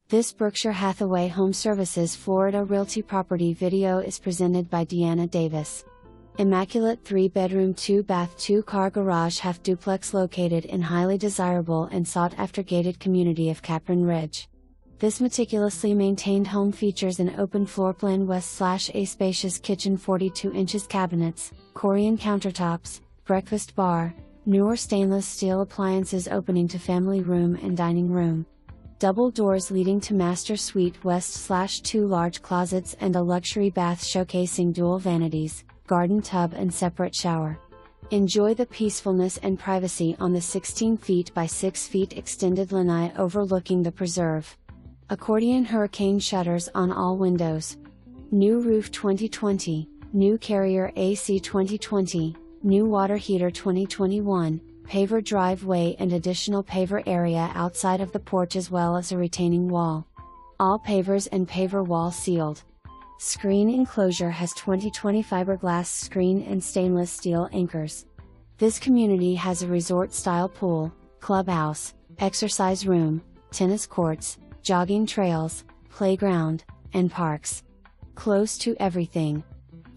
This Berkshire Hathaway HomeServices Florida Realty property video is presented by Deanna Davis. Immaculate 3-bedroom 2-bath 2-car garage half duplex located in highly desirable and sought-after gated community of Capron Ridge. This meticulously maintained home features an open floor plan west/a spacious kitchen, 42 inches cabinets, Corian countertops, breakfast bar, newer stainless steel appliances opening to family room and dining room. Double doors leading to master suite west/2 large closets and a luxury bath showcasing dual vanities, garden tub and separate shower. Enjoy the peacefulness and privacy on the 16 feet by 6 feet extended lanai overlooking the preserve. Accordion Hurricane Shutters on all windows. New roof 2020, new carrier AC 2020, new water heater 2021. Paver driveway and additional paver area outside of the porch as well as a retaining wall. All pavers and paver wall sealed. Screen enclosure has 2020 fiberglass screen and stainless steel anchors. This community has a resort-style pool, clubhouse, exercise room, tennis courts, jogging trails, playground, and parks. Close to everything.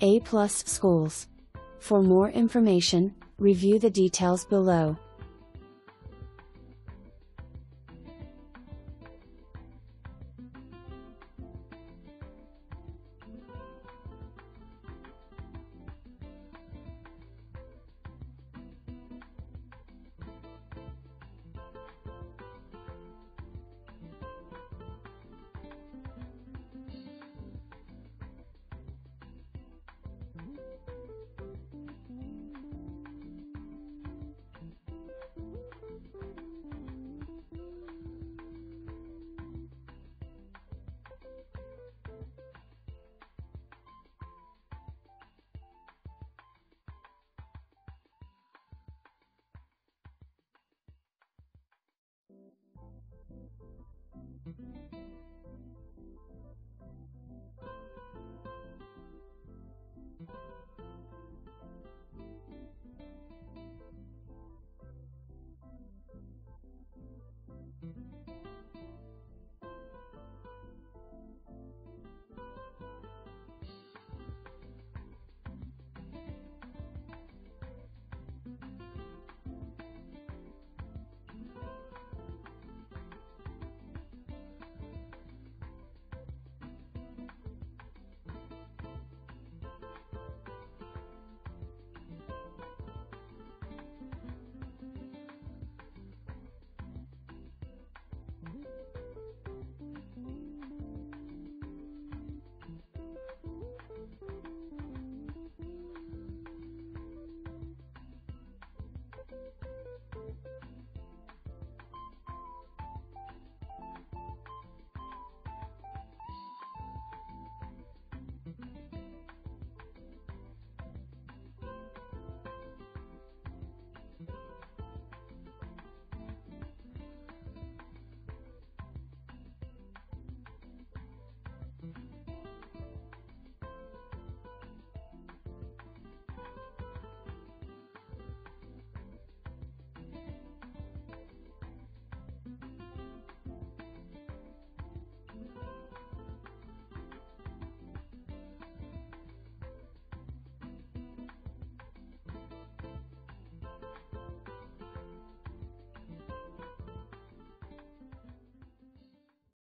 A+ schools. For more information, review the details below.